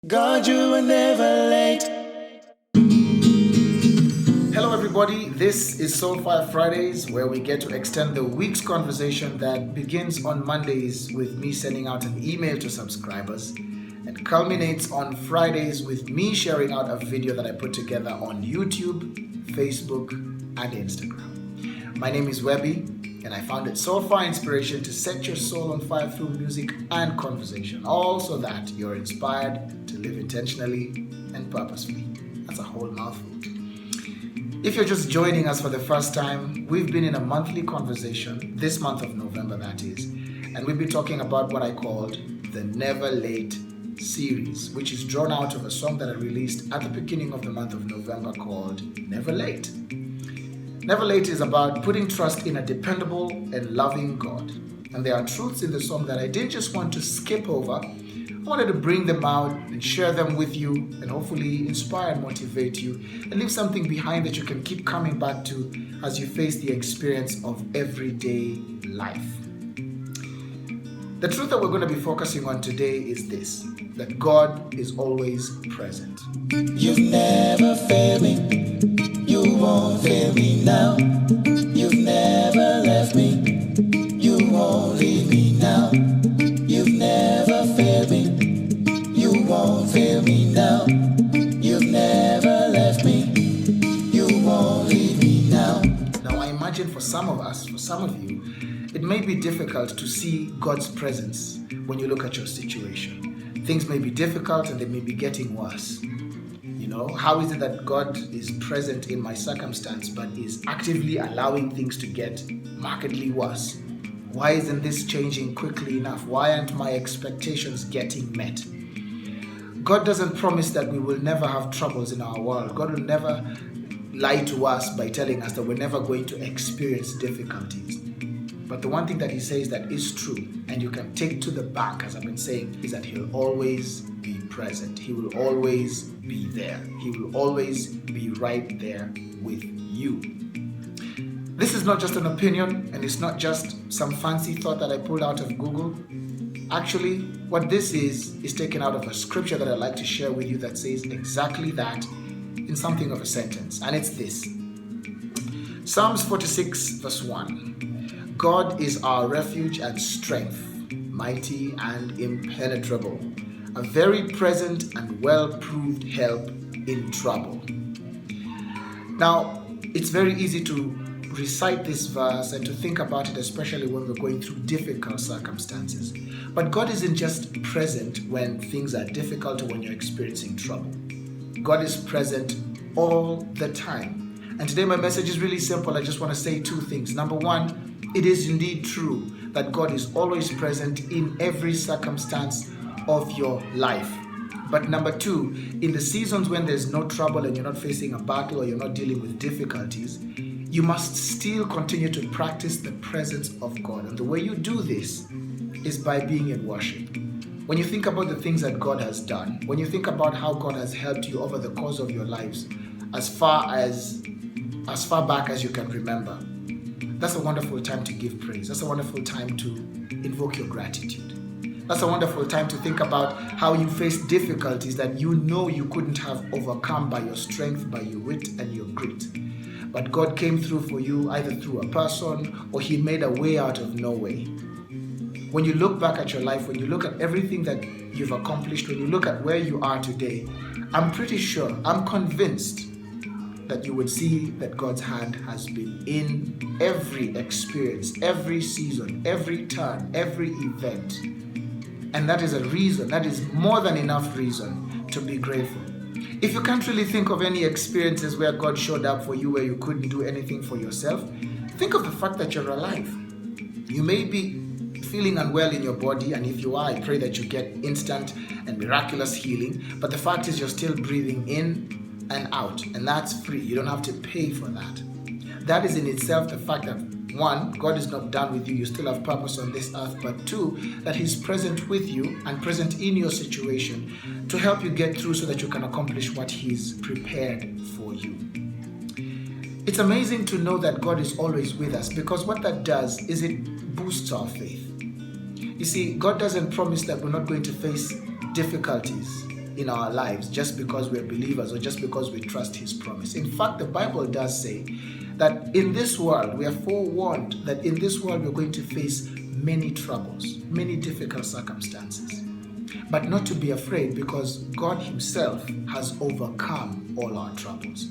God, you were never late. Hello, everybody. This is SoulFireFridays, where we get to extend the week's conversation that begins on Mondays with me sending out an email to subscribers and culminates on Fridays with me sharing out a video that I put together on YouTube, Facebook, and Instagram. My name is Webby, and I founded SoulFire Inspiration to set your soul on fire through music and conversation, all so that you're inspired to live intentionally and purposefully. That's a whole mouthful. If you're just joining us for the first time, we've been in a monthly conversation, this month of November that is, and we've been talking about what I called the Never Late series, which is drawn out of a song that I released at the beginning of the month of November called Never Late. Never Late is about putting trust in a dependable and loving God. And there are truths in the song that I didn't just want to skip over. I wanted to bring them out and share them with you and hopefully inspire and motivate you and leave something behind that you can keep coming back to as you face the experience of everyday life. The truth that we're going to be focusing on today is this, that God is always present. You've never failed me. You won't fail me now. You've never left me. You won't leave me now. You've never failed me. You won't fail me now. You've never left me. You won't leave me now. Now, I imagine for some of us, for some of you, it may be difficult to see God's presence when you look at your situation. Things may be difficult and they may be getting worse. You know, how is it that God is present in my circumstance but is actively allowing things to get markedly worse? Why isn't this changing quickly enough? Why aren't my expectations getting met? God doesn't promise that we will never have troubles in our world. God will never lie to us by telling us that we're never going to experience difficulties. But the one thing that he says that is true, and you can take to the bank, as I've been saying, is that he'll always be present. He will always be there. He will always be right there with you. This is not just an opinion, and it's not just some fancy thought that I pulled out of Google. Actually, what this is taken out of a scripture that I'd like to share with you that says exactly that in something of a sentence. And it's this. Psalms 46 verse 1. God is our refuge and strength, mighty and impenetrable, a very present and well-proved help in trouble. Now, it's very easy to recite this verse and to think about it, especially when we're going through difficult circumstances. But God isn't just present when things are difficult or when you're experiencing trouble. God is present all the time. And today my message is really simple. I just want to say two things. Number one, it is indeed true that God is always present in every circumstance of your life. But number two, in the seasons when there's no trouble and you're not facing a battle or you're not dealing with difficulties, you must still continue to practice the presence of God. And the way you do this is by being in worship. When you think about the things that God has done, when you think about how God has helped you over the course of your lives, as far back as you can remember, that's a wonderful time to give praise. That's a wonderful time to invoke your gratitude. That's a wonderful time to think about how you faced difficulties that you know you couldn't have overcome by your strength, by your wit and your grit. But God came through for you either through a person or he made a way out of no way. When you look back at your life, when you look at everything that you've accomplished, when you look at where you are today, I'm pretty sure, I'm convinced that you would see that God's hand has been in every experience, every season, every turn, every event. And that is a reason, that is more than enough reason to be grateful. If you can't really think of any experiences where God showed up for you where you couldn't do anything for yourself, think of the fact that you're alive. You may be feeling unwell in your body, and if you are, I pray that you get instant and miraculous healing. But the fact is you're still breathing in and out, and that's free. You don't have to pay for that. That is in itself the fact that one, God is not done with you. You still have purpose on this earth. But two, that he's present with you and present in your situation to help you get through so that you can accomplish what he's prepared for you. It's amazing to know that God is always with us, because what that does is it boosts our faith. You see, God doesn't promise that we're not going to face difficulties. in our lives just because we're believers or just because we trust His promise. In fact, the Bible does say that in this world, we are forewarned that in this world we're going to face many troubles, many difficult circumstances. But not to be afraid, because God Himself has overcome all our troubles.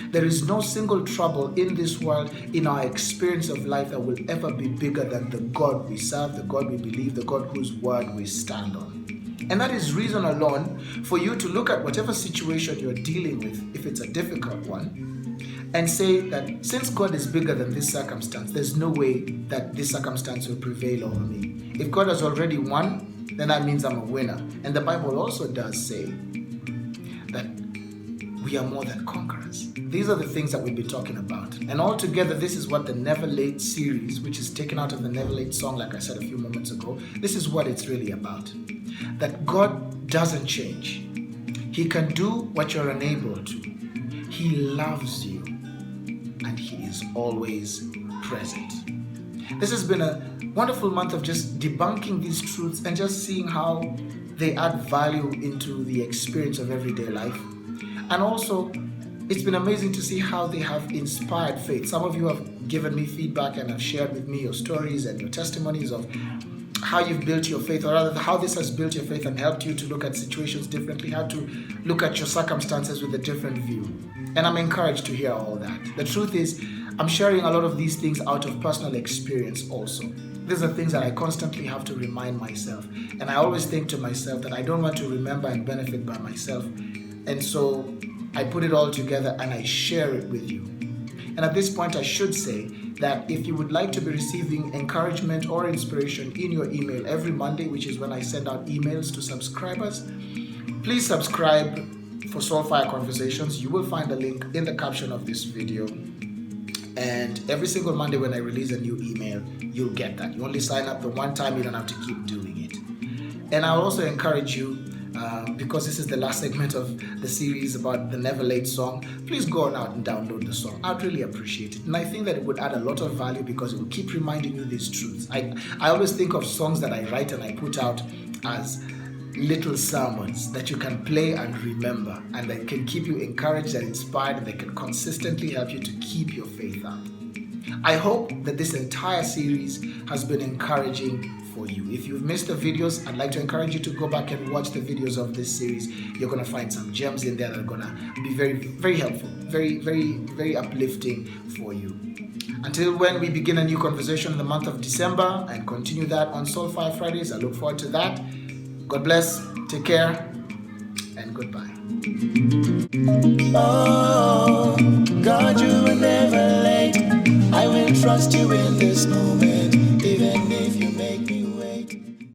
There is no single trouble in this world, in our experience of life, that will ever be bigger than the God we serve, the God we believe, the God whose word we stand on. And that is reason alone for you to look at whatever situation you're dealing with, if it's a difficult one, and say that since God is bigger than this circumstance, there's no way that this circumstance will prevail over me. If God has already won, then that means I'm a winner. And the Bible also does say that we are more than conquerors. These are the things that we'll be talking about. And altogether, this is what the Never Late series, which is taken out of the Never Late song, like I said a few moments ago, this is what it's really about. That God doesn't change. He can do what you're unable to. He loves you, and He is always present. This has been a wonderful month of just debunking these truths and just seeing how they add value into the experience of everyday life. And also, it's been amazing to see how they have inspired faith. Some of you have given me feedback and have shared with me your stories and your testimonies of how you've built your faith, or rather how this has built your faith and helped you to look at situations differently, how to look at your circumstances with a different view. And I'm encouraged to hear all that. The truth is, I'm sharing a lot of these things out of personal experience also. These are things that I constantly have to remind myself. And I always think to myself that I don't want to remember and benefit by myself. And so I put it all together and I share it with you. And at this point, I should say that if you would like to be receiving encouragement or inspiration in your email every Monday, which is when I send out emails to subscribers, please subscribe for Soulfire Conversations. You will find a link in the caption of this video. And every single Monday when I release a new email, you'll get that. You only sign up the one time, you don't have to keep doing it. And I'll also encourage you, because this is the last segment of the series about the Never Late song, please go on out and download the song. I'd really appreciate it. And I think that it would add a lot of value because it will keep reminding you these truths. I always think of songs that I write and I put out as little sermons that you can play and remember, and that can keep you encouraged and inspired, and they can consistently help you to keep your faith up. I hope that this entire series has been encouraging for you. If you've missed the videos, I'd like to encourage you to go back and watch the videos of this series. You're going to find some gems in there that are going to be very, very helpful, very, very, very uplifting for you. Until when we begin a new conversation in the month of December and continue that on SoulFire Fridays, I look forward to that. God bless, take care, and goodbye. Oh, God, you were never late. I will trust you in this moment.